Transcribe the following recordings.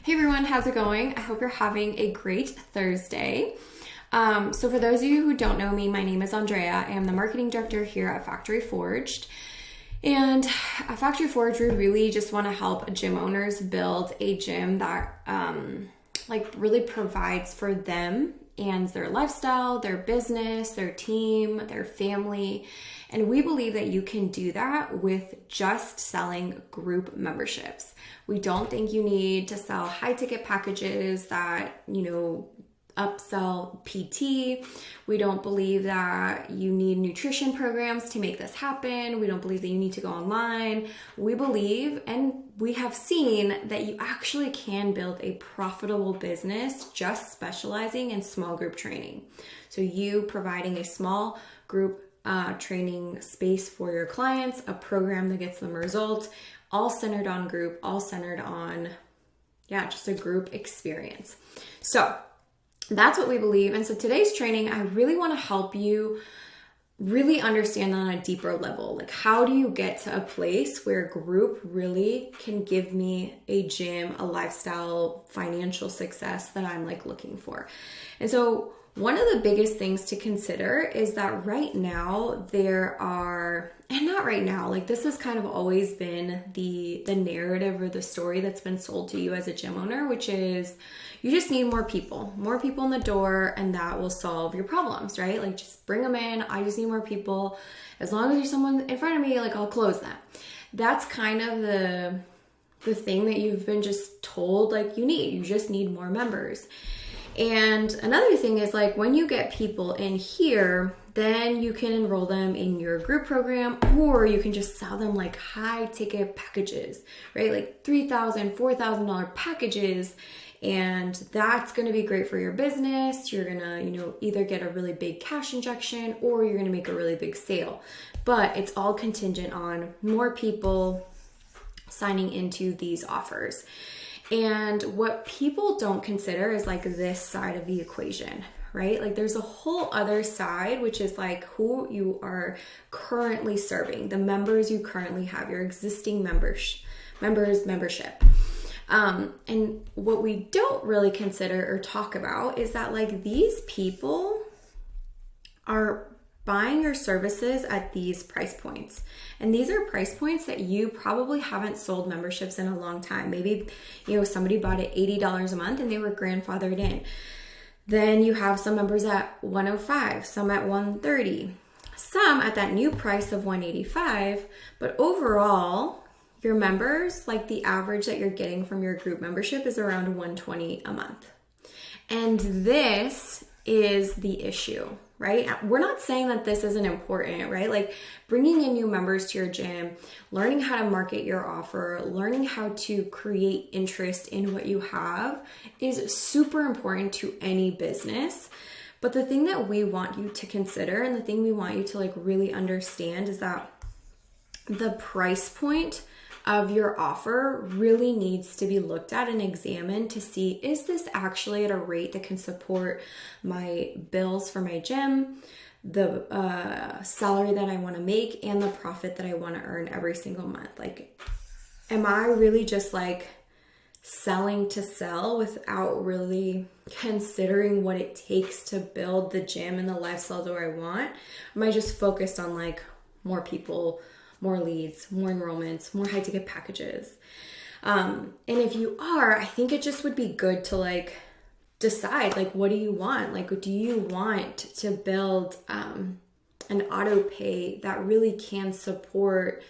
Hey everyone, how's it going? I hope you're having a great Thursday. So for those of you who don't know me, my name is Andrea. I am the marketing director here at Factory Forged. And at Factory Forged, we really just want to help gym owners build a gym that really provides for them and their lifestyle, their business, their team, their family. And we believe that you can do that with just selling group memberships. We don't think you need to sell high ticket packages that, upsell PT. We don't believe that you need nutrition programs to make this happen. We don't believe that you need to go online. We believe, and we have seen, that you actually can build a profitable business just specializing in small group training. So you providing a small group training space for your clients, a program that gets them results, all centered on group, all centered on, just a group experience. So that's what we believe. And so today's training, I really want to help you really understand on a deeper level. Like, how do you get to a place where group really can give me a gym, a lifestyle, financial success that I'm looking for? And so one of the biggest things to consider is that right now there are, and not right now, this has kind of always been the narrative or the story that's been sold to you as a gym owner, which is you just need more people in the door, and that will solve your problems, right? Just bring them in. I just need more people. As long as there's someone in front of me, I'll close that. That's kind of the thing that you've been just told, you just need more members. And another thing is when you get people in here, then you can enroll them in your group program, or you can just sell them high ticket packages, right? $3,000, $4,000 packages. And that's going to be great for your business. You're going to, either get a really big cash injection or you're going to make a really big sale. But it's all contingent on more people signing into these offers. And what people don't consider is this side of the equation, right? There's a whole other side, which is who you are currently serving, the members you currently have, your existing membership. And what we don't really consider or talk about is that these people are buying your services at these price points. And these are price points that you probably haven't sold memberships in a long time. Maybe, somebody bought it $80 a month and they were grandfathered in. Then you have some members at $105, some at $130, some at that new price of $185. But overall, your members, the average that you're getting from your group membership is around $120 a month. And this is the issue, right? We're not saying that this isn't important, right? Bringing in new members to your gym, learning how to market your offer, learning how to create interest in what you have is super important to any business. But the thing that we want you to consider, and the thing we want you to really understand, is that the price point of your offer really needs to be looked at and examined to see, is this actually at a rate that can support my bills for my gym, the salary that I want to make, and the profit that I want to earn every single month? Am I really just selling to sell without really considering what it takes to build the gym and the lifestyle that I want? Am I just focused on more people, more leads, more enrollments, more high ticket packages? And if you are, I think it just would be good to decide, what do you want? Do you want to build an auto pay that really can support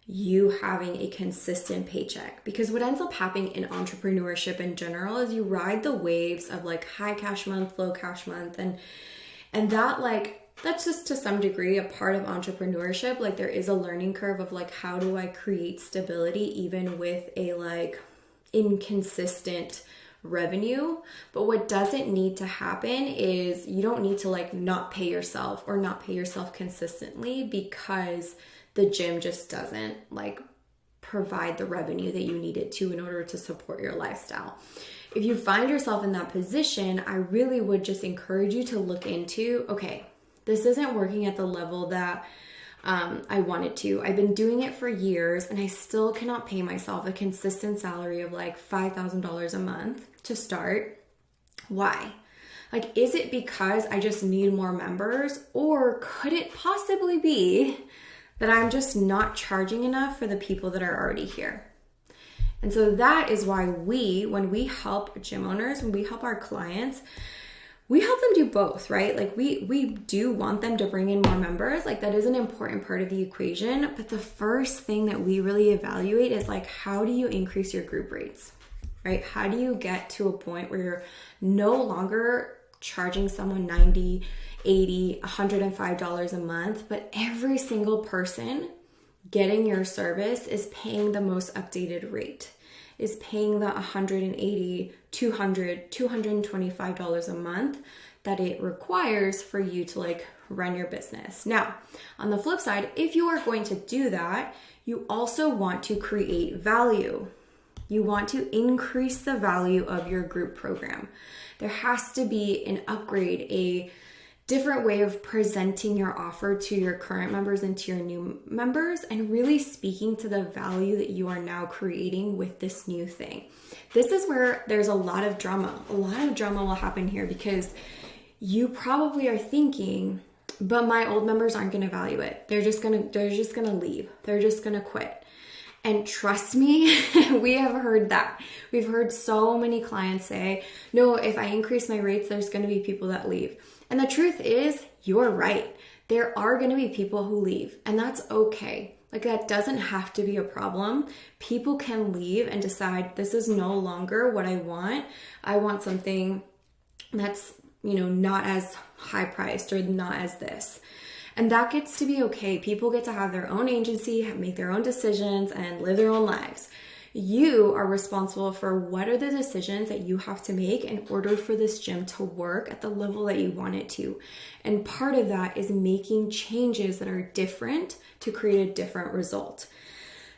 you having a consistent paycheck? Because what ends up happening in entrepreneurship in general is you ride the waves of high cash month, low cash month, and that that's just to some degree a part of entrepreneurship. There is a learning curve of how do I create stability even with a inconsistent revenue. But what doesn't need to happen is you don't need to not pay yourself or not pay yourself consistently because the gym just doesn't provide the revenue that you need it to in order to support your lifestyle. If you find yourself in that position, I really would just encourage you to look into, okay, this isn't working at the level that I wanted to. I've been doing it for years and I still cannot pay myself a consistent salary of like $5,000 a month to start. Why? Like, is it because I just need more members, or could it possibly be that I'm just not charging enough for the people that are already here? And so that is why when we help gym owners, when we help our clients, we help them do both, right? Like we do want them to bring in more members. Like that is an important part of the equation. But the first thing that we really evaluate is like, how do you increase your group rates, right? How do you get to a point where you're no longer charging someone $90, $80, $105 a month, but every single person getting your service is paying the most updated rate, is paying the $180, $200, $225 a month that it requires for you to like run your business. Now, on the flip side, if you are going to do that, you also want to create value. You want to increase the value of your group program. There has to be an upgrade, a different way of presenting your offer to your current members and to your new members, and really speaking to the value that you are now creating with this new thing. This is where there's a lot of drama. A lot of drama will happen here because you probably are thinking, but my old members aren't going to value it. They're just going to leave. They're just going to quit. And trust me, we have heard that. We've heard so many clients say, no, if I increase my rates, there's going to be people that leave. And the truth is, you're right. There are going to be people who leave, and that's okay. Like that doesn't have to be a problem. People can leave and decide this is no longer what I want. I want something that's, not as high priced or not as this. And that gets to be okay. People get to have their own agency, make their own decisions, and live their own lives. You are responsible for what are the decisions that you have to make in order for this gym to work at the level that you want it to. And part of that is making changes that are different to create a different result.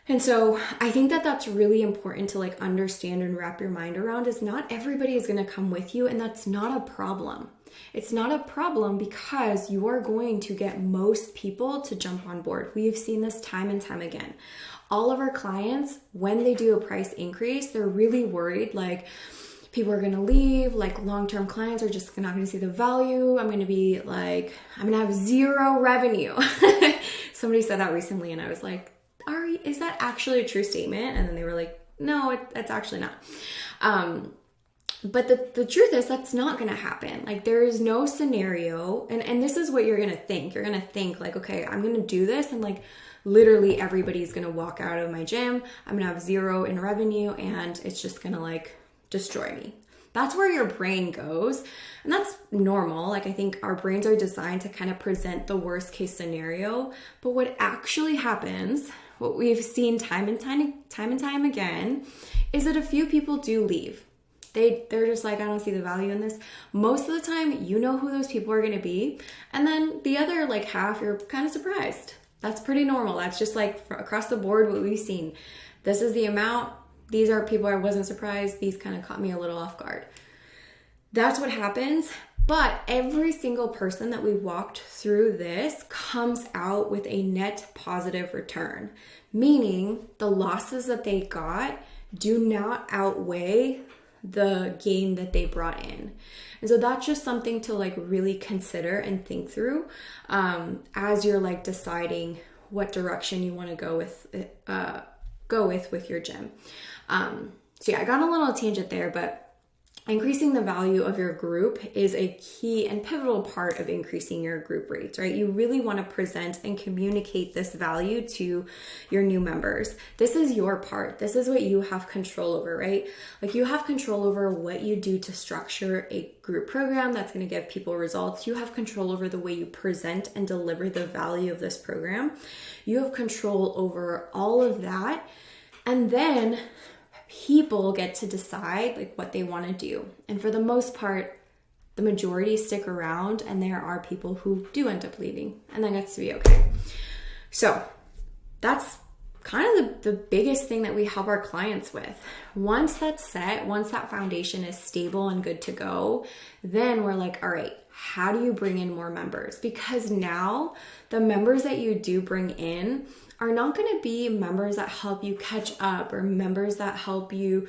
And so I think that that's really important to like understand and wrap your mind around, is not everybody is going to come with you, and that's not a problem. It's not a problem because you are going to get most people to jump on board. We have seen this time and time again. All of our clients, when they do a price increase, they're really worried like people are going to leave, like long-term clients are just not going to see the value. I'm going to have zero revenue. Somebody said that recently and I was like, is that actually a true statement? And then they were like, no, it's actually not. But the truth is that's not going to happen. Like there is no scenario. And this is what you're going to think. You're going to think like, okay, I'm going to do this. And like literally everybody's going to walk out of my gym. I'm going to have zero in revenue and it's just going to like destroy me. That's where your brain goes. And that's normal. Like I think our brains are designed to kind of present the worst case scenario. But what actually happens, what we've seen time and time again, is that a few people do leave. They're just like, I don't see the value in this. Most of the time, you know who those people are going to be. And then the other like half, you're kind of surprised. That's pretty normal. That's just like across the board what we've seen. This is the amount. These are people I wasn't surprised. These kind of caught me a little off guard. That's what happens. But every single person that we walked through this comes out with a net positive return, meaning the losses that they got do not outweigh the gain that they brought in. And so that's just something to like really consider and think through as you're like deciding what direction you want to go with your gym. So yeah, I got a little tangent there, but increasing the value of your group is a key and pivotal part of increasing your group rates, right? You really want to present and communicate this value to your new members. This is your part. This is what you have control over, right? Like you have control over what you do to structure a group program that's going to give people results. You have control over the way you present and deliver the value of this program. You have control over all of that. And then people get to decide like what they want to do. And for the most part, the majority stick around, and there are people who do end up leaving, and that gets to be okay. So that's kind of the biggest thing that we help our clients with. Once that's set, once that foundation is stable and good to go, then we're like, all right, how do you bring in more members? Because now the members that you do bring in are not going to be members that help you catch up or members that help you,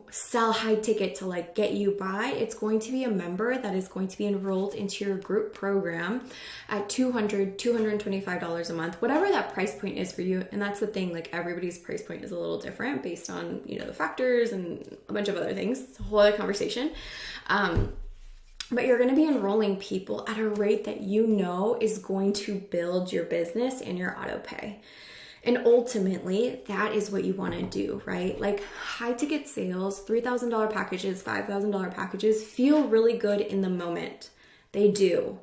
sell high ticket to like get you by. It's going to be a member that is going to be enrolled into your group program at $200, $225 a month, whatever that price point is for you. And that's the thing, like everybody's price point is a little different based on, the factors and a bunch of other things. It's a whole other conversation. But you're going to be enrolling people at a rate that is going to build your business and your auto pay. And ultimately, that is what you want to do, right? Like high ticket sales, $3,000 packages, $5,000 packages feel really good in the moment. They do.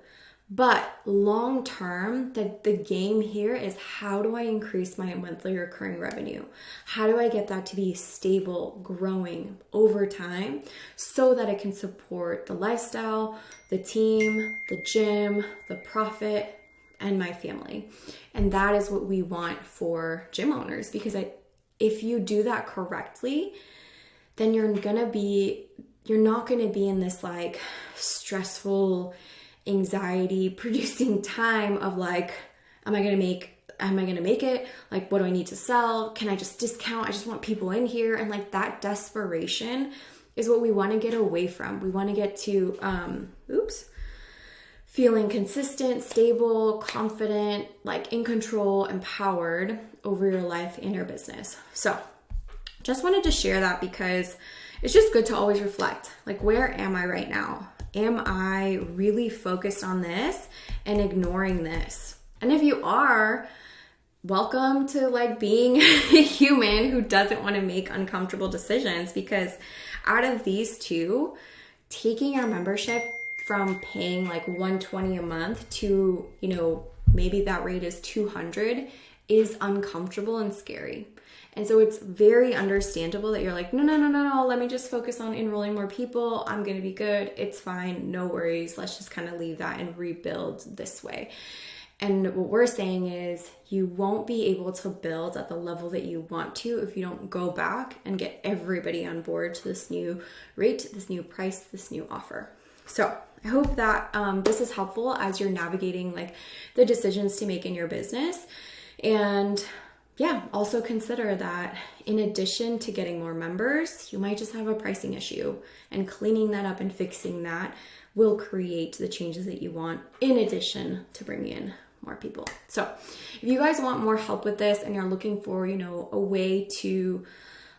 But long term, the game here is, how do I increase my monthly recurring revenue? How do I get that to be stable, growing over time so that it can support the lifestyle, the team, the gym, the profit, and my family? And that is what we want for gym owners, because if you do that correctly, then you're not going to be in this like stressful, anxiety producing time of like, am I going to make it? Like, what do I need to sell? Can I just discount? I just want people in here. And like that desperation is what we want to get away from. We want to get to, feeling consistent, stable, confident, like in control, empowered over your life and your business. So just wanted to share that because it's just good to always reflect, like, where am I right now? Am I really focused on this and ignoring this? And if you are, welcome to like being a human who doesn't want to make uncomfortable decisions, because out of these two, taking our membership from paying like $120 a month to, maybe that rate is $200 is uncomfortable and scary. And so it's very understandable that you're like, no, let me just focus on enrolling more people. I'm going to be good. It's fine. No worries. Let's just kind of leave that and rebuild this way. And what we're saying is you won't be able to build at the level that you want to if you don't go back and get everybody on board to this new rate, this new price, this new offer. So I hope that this is helpful as you're navigating like the decisions to make in your business. And also consider that in addition to getting more members, you might just have a pricing issue, and cleaning that up and fixing that will create the changes that you want in addition to bringing in more people. So if you guys want more help with this and you're looking for, a way to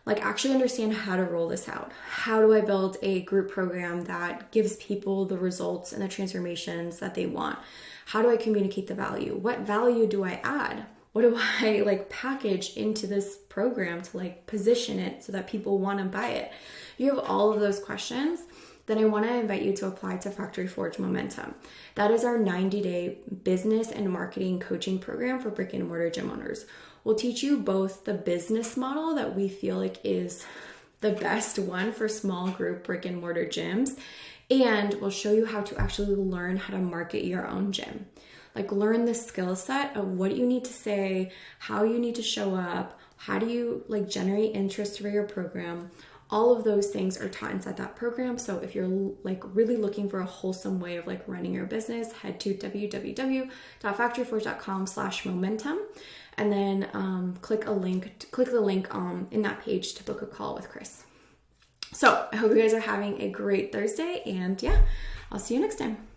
like actually understand how to roll this out, how do I build a group program that gives people the results and the transformations that they want? How do I communicate the value? What value do I add? What do I like package into this program to like position it so that people want to buy it? You have all of those questions, then I want to invite you to apply to Factory Forge Momentum. That is our 90-day business and marketing coaching program for brick and mortar gym owners. We'll teach you both the business model that we feel like is the best one for small group brick and mortar gyms, and we'll show you how to actually learn how to market your own gym. Like, learn the skill set of what you need to say, how you need to show up, how do you like generate interest for your program. All of those things are taught inside that program. So if you're like really looking for a wholesome way of like running your business, head to www.factoryforge.com/momentum and then click the link in that page to book a call with Chris. So I hope you guys are having a great Thursday, and I'll see you next time.